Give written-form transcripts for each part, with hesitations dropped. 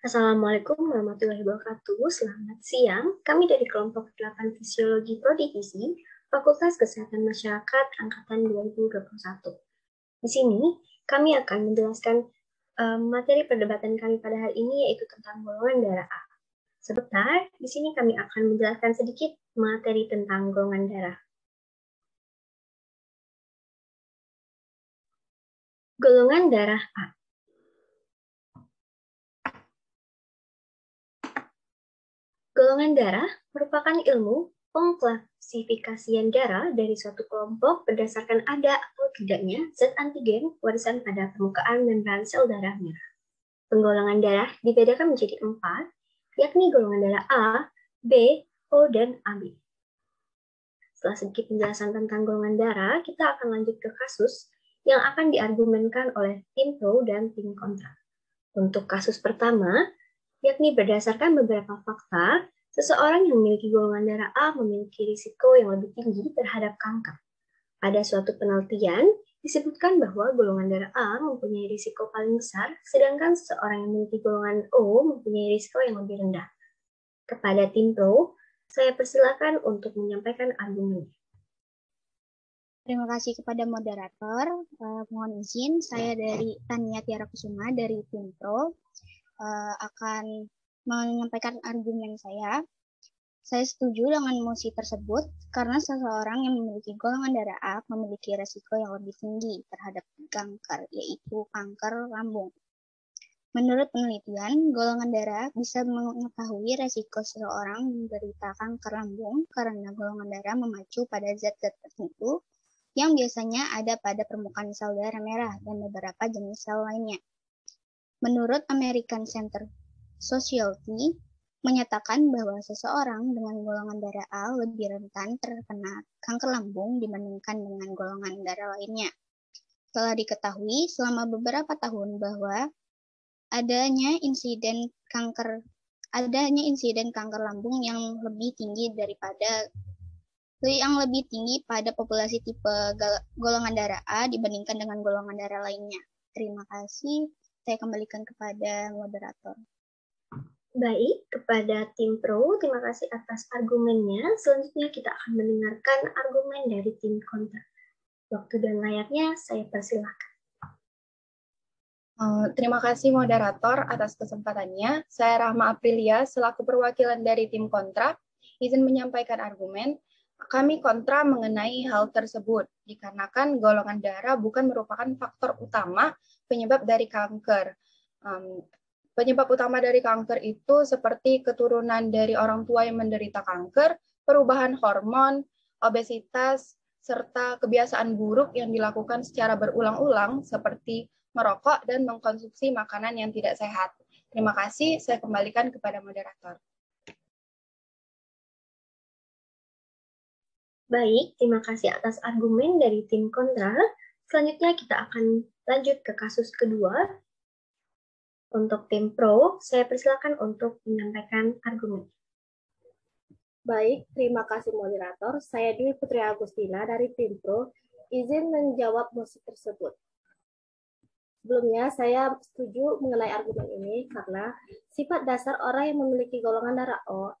Assalamualaikum warahmatullahi wabarakatuh. Selamat siang. Kami dari kelompok 8 Fisiologi Prodi Gizi, Fakultas Kesehatan Masyarakat Angkatan 2021. Di sini, kami akan menjelaskan materi perdebatan kami pada hari ini, yaitu tentang golongan darah A. Sebentar, di sini kami akan menjelaskan sedikit materi tentang golongan darah. Golongan darah A. Golongan darah merupakan ilmu pengklasifikasian darah dari suatu kelompok berdasarkan ada atau tidaknya zat antigen warisan pada permukaan membran sel darah merah. Penggolongan darah dibedakan menjadi 4, yakni golongan darah A, B, O, dan AB. Setelah sedikit penjelasan tentang golongan darah, kita akan lanjut ke kasus yang akan diargumenkan oleh tim pro dan tim kontra. Untuk kasus pertama, yakni berdasarkan beberapa fakta, seseorang yang memiliki golongan darah A memiliki risiko yang lebih tinggi terhadap kanker. Pada suatu penelitian, disebutkan bahwa golongan darah A mempunyai risiko paling besar, sedangkan seseorang yang memiliki golongan O mempunyai risiko yang lebih rendah. Kepada tim pro, saya persilakan untuk menyampaikan argumennya. Terima kasih kepada moderator. Mohon izin, saya dari Tania Tiara Kusuma dari tim pro. Akan menyampaikan argumen saya. Saya setuju dengan mosi tersebut karena seseorang yang memiliki golongan darah A memiliki resiko yang lebih tinggi terhadap kanker, yaitu kanker lambung. Menurut penelitian, golongan darah bisa mengetahui resiko seseorang menderita kanker lambung karena golongan darah memacu pada zat-zat tertentu yang biasanya ada pada permukaan sel darah merah dan beberapa jenis sel lainnya. Menurut American Center Society, menyatakan bahwa seseorang dengan golongan darah A lebih rentan terkena kanker lambung dibandingkan dengan golongan darah lainnya. Telah diketahui selama beberapa tahun bahwa adanya insiden kanker lambung yang lebih tinggi pada populasi tipe golongan darah A dibandingkan dengan golongan darah lainnya. Terima kasih. Saya kembalikan kepada moderator. Baik, kepada tim pro, terima kasih atas argumennya. Selanjutnya kita akan mendengarkan argumen dari tim kontra. Waktu dan layarnya saya persilahkan. Terima kasih moderator atas kesempatannya. Saya Rahma Aprilia, selaku perwakilan dari tim kontra, izin menyampaikan argumen. Kami kontra mengenai hal tersebut, dikarenakan golongan darah bukan merupakan faktor utama penyebab dari kanker. Penyebab utama dari kanker itu seperti keturunan dari orang tua yang menderita kanker, perubahan hormon, obesitas, serta kebiasaan buruk yang dilakukan secara berulang-ulang seperti merokok dan mengkonsumsi makanan yang tidak sehat. Terima kasih, saya kembalikan kepada moderator. Baik, terima kasih atas argumen dari tim kontra. Selanjutnya kita akan lanjut ke kasus kedua. Untuk tim pro, saya persilakan untuk menyampaikan argumen. Baik, terima kasih moderator. Saya Dwi Putri Agustina dari tim pro, izin menjawab mosi tersebut. Sebelumnya, saya setuju mengenai argumen ini karena sifat dasar orang yang memiliki golongan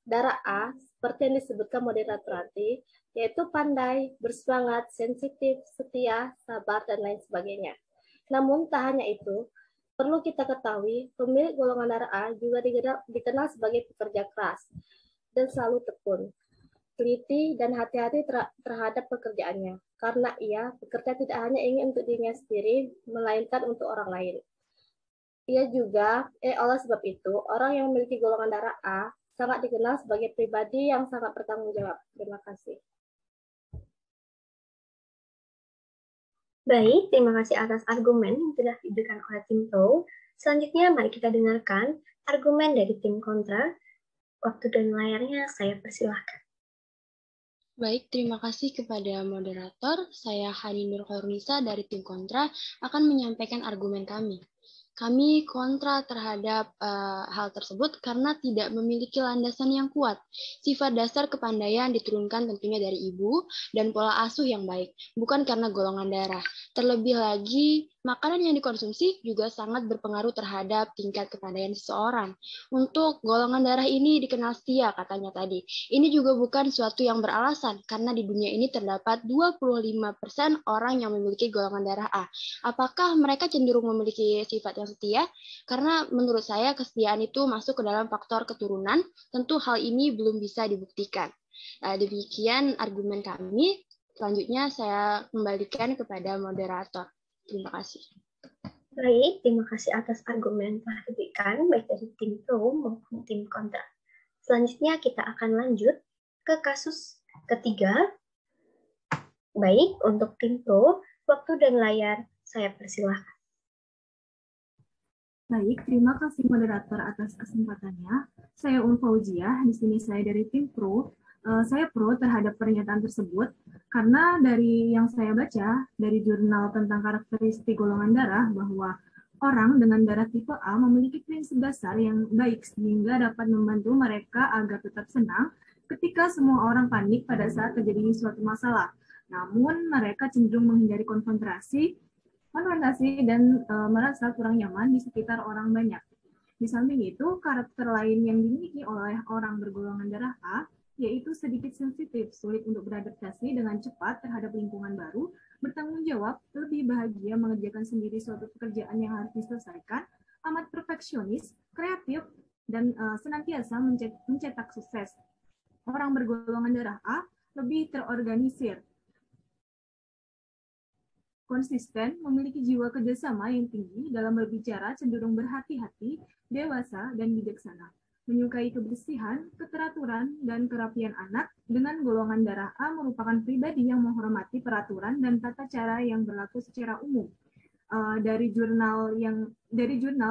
darah A, seperti yang disebutkan moderator tadi, yaitu pandai, bersemangat, sensitif, setia, sabar, dan lain sebagainya. Namun, tak hanya itu, perlu kita ketahui, pemilik golongan darah A juga dikenal sebagai pekerja keras dan selalu tekun, teliti, dan hati-hati terhadap pekerjaannya, karena ia bekerja tidak hanya ingin untuk dirinya sendiri, melainkan untuk orang lain. Oleh sebab itu, orang yang memiliki golongan darah A sangat dikenal sebagai pribadi yang sangat bertanggung jawab. Terima kasih. Baik, terima kasih atas argumen yang sudah diberikan oleh tim pro. Selanjutnya, mari kita dengarkan argumen dari tim kontra. Waktu dan layarnya saya persilahkan. Baik, terima kasih kepada moderator. Saya Hani Nur Khairunisa dari tim kontra akan menyampaikan argumen kami. Kami kontra terhadap hal tersebut karena tidak memiliki landasan yang kuat. Sifat dasar kepandaian diturunkan tentunya dari ibu dan pola asuh yang baik, bukan karena golongan darah. Terlebih lagi, Makanan yang dikonsumsi juga sangat berpengaruh terhadap tingkat kepandaian seseorang. Untuk golongan darah ini dikenal setia katanya tadi. Ini juga bukan suatu yang beralasan, karena di dunia ini terdapat 25% orang yang memiliki golongan darah A. Apakah mereka cenderung memiliki sifat yang setia? Karena menurut saya kesetiaan itu masuk ke dalam faktor keturunan, tentu hal ini belum bisa dibuktikan. Demikian argumen kami. Selanjutnya saya kembalikan kepada moderator. Terima kasih. Baik, terima kasih atas argumen yang telah diberikan, baik dari tim pro maupun tim kontra. Selanjutnya kita akan lanjut ke kasus ketiga. Baik, untuk tim pro, waktu dan layar saya persilahkan. Baik, terima kasih moderator atas kesempatannya. Saya Fauzia, di sini saya dari tim pro. Saya pro terhadap pernyataan tersebut karena dari yang saya baca dari jurnal tentang karakteristik golongan darah bahwa orang dengan darah tipe A memiliki prinsip dasar yang baik sehingga dapat membantu mereka agar tetap senang ketika semua orang panik pada saat terjadi suatu masalah. Namun mereka cenderung menghindari konfrontasi dan merasa kurang nyaman di sekitar orang banyak. Di samping itu, karakter lain yang dimiliki oleh orang bergolongan darah A yaitu sedikit sensitif, sulit untuk beradaptasi dengan cepat terhadap lingkungan baru, bertanggung jawab, lebih bahagia mengerjakan sendiri suatu pekerjaan yang harus diselesaikan, amat perfeksionis, kreatif, dan senantiasa mencetak sukses. Orang bergolongan darah A lebih terorganisir, konsisten, memiliki jiwa kerjasama yang tinggi dalam berbicara, cenderung berhati-hati, dewasa, dan bijaksana. Menyukai kebersihan, keteraturan, dan kerapian anak, dengan golongan darah A merupakan pribadi yang menghormati peraturan dan tata cara yang berlaku secara umum. Dari jurnal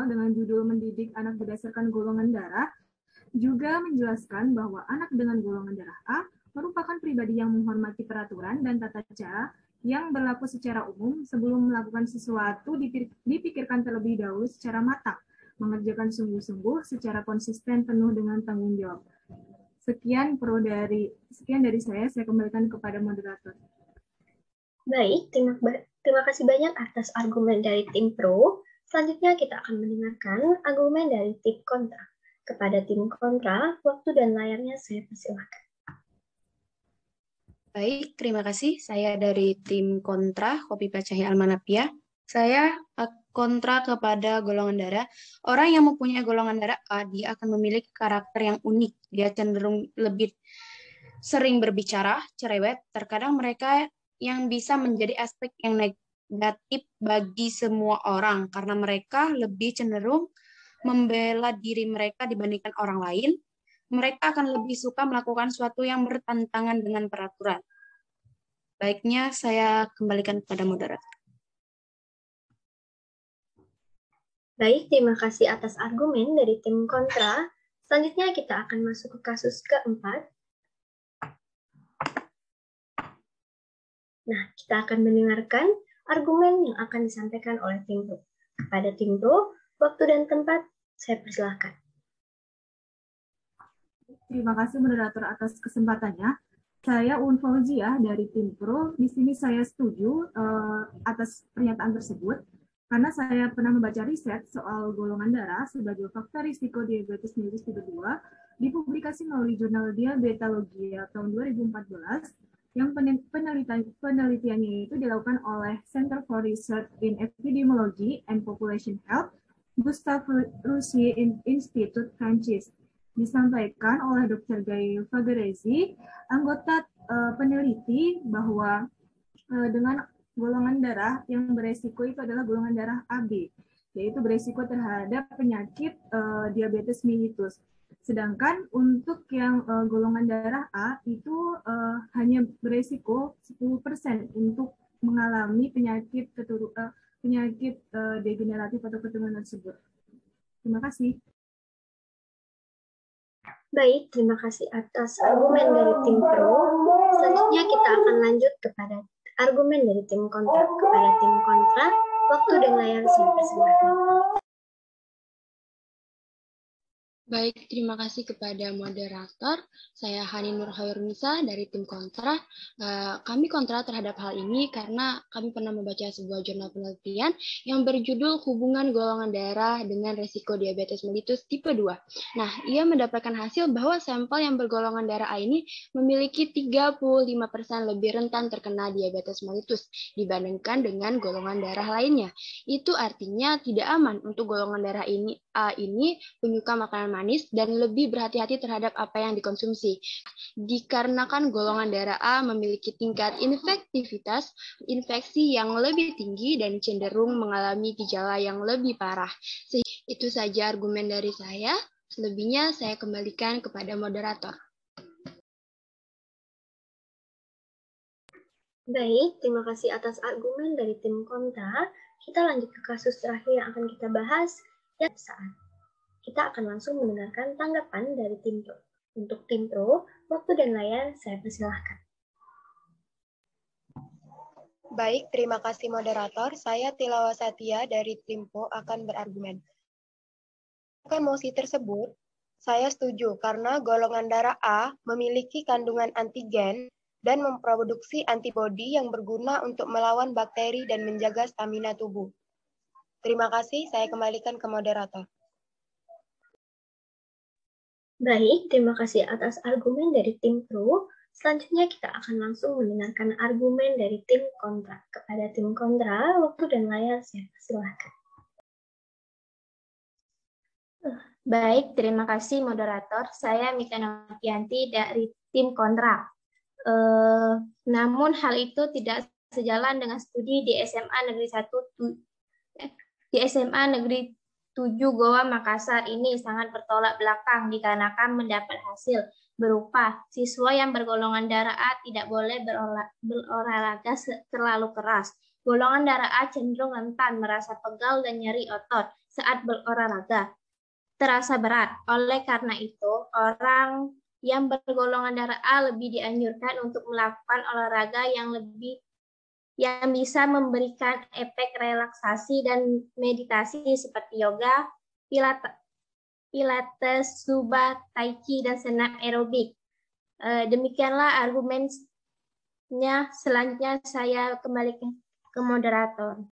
dengan judul Mendidik Anak Berdasarkan Golongan Darah juga menjelaskan bahwa anak dengan golongan darah A merupakan pribadi yang menghormati peraturan dan tata cara yang berlaku secara umum. Sebelum melakukan sesuatu dipikirkan terlebih dahulu secara matang, mengerjakan sungguh-sungguh secara konsisten penuh dengan tanggung jawab. Sekian dari saya kembalikan kepada moderator. Baik, terima kasih banyak atas argumen dari tim pro. Selanjutnya kita akan mendengarkan argumen dari tim kontra. Kepada tim kontra, waktu dan layarnya saya persilahkan. Baik, terima kasih. Saya dari tim kontra, Khofifa Cahya Almanapia. Saya kontra kepada golongan darah. Orang yang mempunyai golongan darah A, dia akan memiliki karakter yang unik. Dia cenderung lebih sering berbicara, cerewet. Terkadang mereka yang bisa menjadi aspek yang negatif bagi semua orang, karena mereka lebih cenderung membela diri mereka dibandingkan orang lain. Mereka akan lebih suka melakukan sesuatu yang bertentangan dengan peraturan. Baiknya, saya kembalikan kepada moderator. Baik, terima kasih atas argumen dari tim kontra. Selanjutnya kita akan masuk ke kasus keempat. Nah, kita akan mendengarkan argumen yang akan disampaikan oleh tim pro. Kepada tim pro, waktu dan tempat, saya persilahkan. Terima kasih moderator atas kesempatannya. Saya Fauzia dari tim pro. Di sini saya setuju atas pernyataan tersebut. Karena saya pernah membaca riset soal golongan darah sebagai faktor risiko diabetes mellitus tipe 2 dipublikasi melalui jurnal Diabetologia tahun 2014 yang penelitiannya itu dilakukan oleh Center for Research in Epidemiology and Population Health, Gustave Roussy Institute, Prancis. Disampaikan oleh Dr. Guy Fagerezi, anggota peneliti, bahwa dengan golongan darah yang beresiko itu adalah golongan darah AB, yaitu beresiko terhadap penyakit diabetes mellitus. Sedangkan untuk yang golongan darah A itu hanya beresiko 10% untuk mengalami penyakit degeneratif atau keturunan tersebut. Terima kasih. Baik, terima kasih atas argumen dari tim pro. Selanjutnya kita akan lanjut kepada argumen dari tim kontra. Kepada tim kontra, waktu dan layar saya persilahkan. Baik, terima kasih kepada moderator. Saya Hani Nur Khairunisa dari tim kontra. Kami kontra terhadap hal ini karena kami pernah membaca sebuah jurnal penelitian yang berjudul Hubungan Golongan Darah dengan Resiko Diabetes Mellitus Tipe 2. Nah, ia mendapatkan hasil bahwa sampel yang bergolongan darah A ini memiliki 35% lebih rentan terkena diabetes mellitus dibandingkan dengan golongan darah lainnya. Itu artinya tidak aman untuk golongan darah A ini penyuka makanan manis dan lebih berhati-hati terhadap apa yang dikonsumsi. Dikarenakan golongan darah A memiliki tingkat infektivitas infeksi yang lebih tinggi dan cenderung mengalami gejala yang lebih parah. Itu saja argumen dari saya. Selebihnya saya kembalikan kepada moderator. Baik, terima kasih atas argumen dari tim kontra. Kita lanjut ke kasus terakhir yang akan kita bahas. Kita akan langsung mendengarkan tanggapan dari tim pro. Untuk tim pro, waktu dan layar saya persilahkan. Baik, terima kasih moderator. Saya Tilawa Satya dari tim pro akan berargumen. Mosi tersebut, saya setuju karena golongan darah A memiliki kandungan antigen dan memproduksi antibodi yang berguna untuk melawan bakteri dan menjaga stamina tubuh. Terima kasih, saya kembalikan ke moderator. Baik, terima kasih atas argumen dari tim pro. Selanjutnya kita akan langsung mendengarkan argumen dari tim kontra. Kepada tim kontra, waktu dan layar saya persilahkan. Baik, terima kasih moderator. Saya Mita Novianti dari tim kontra. Namun hal itu tidak sejalan dengan studi di SMA Negeri 7 Goa Makassar ini sangat bertolak belakang dikarenakan mendapat hasil berupa siswa yang bergolongan darah A tidak boleh berolahraga terlalu keras. Golongan darah A cenderung rentan merasa pegal dan nyeri otot saat berolahraga. Terasa berat. Oleh karena itu, orang yang bergolongan darah A lebih dianjurkan untuk melakukan olahraga yang bisa memberikan efek relaksasi dan meditasi seperti yoga, pilates, zumba, tai chi, dan senam aerobik. Demikianlah argumennya. Selanjutnya saya kembali ke moderator.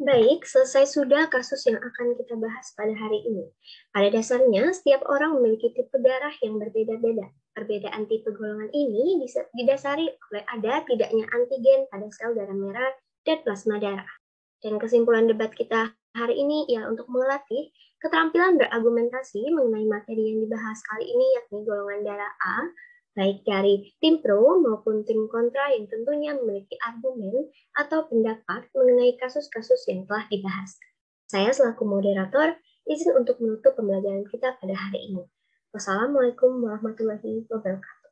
Baik, selesai sudah kasus yang akan kita bahas pada hari ini. Pada dasarnya, setiap orang memiliki tipe darah yang berbeda-beda. Perbedaan tipe golongan ini didasari oleh ada tidaknya antigen pada sel darah merah dan plasma darah. Dan kesimpulan debat kita hari ini ialah untuk melatih keterampilan berargumentasi mengenai materi yang dibahas kali ini, yakni golongan darah A, baik dari tim pro maupun tim kontra yang tentunya memiliki argumen atau pendapat mengenai kasus-kasus yang telah dibahas. Saya selaku moderator izin untuk menutup pembelajaran kita pada hari ini. Wassalamualaikum warahmatullahi wabarakatuh.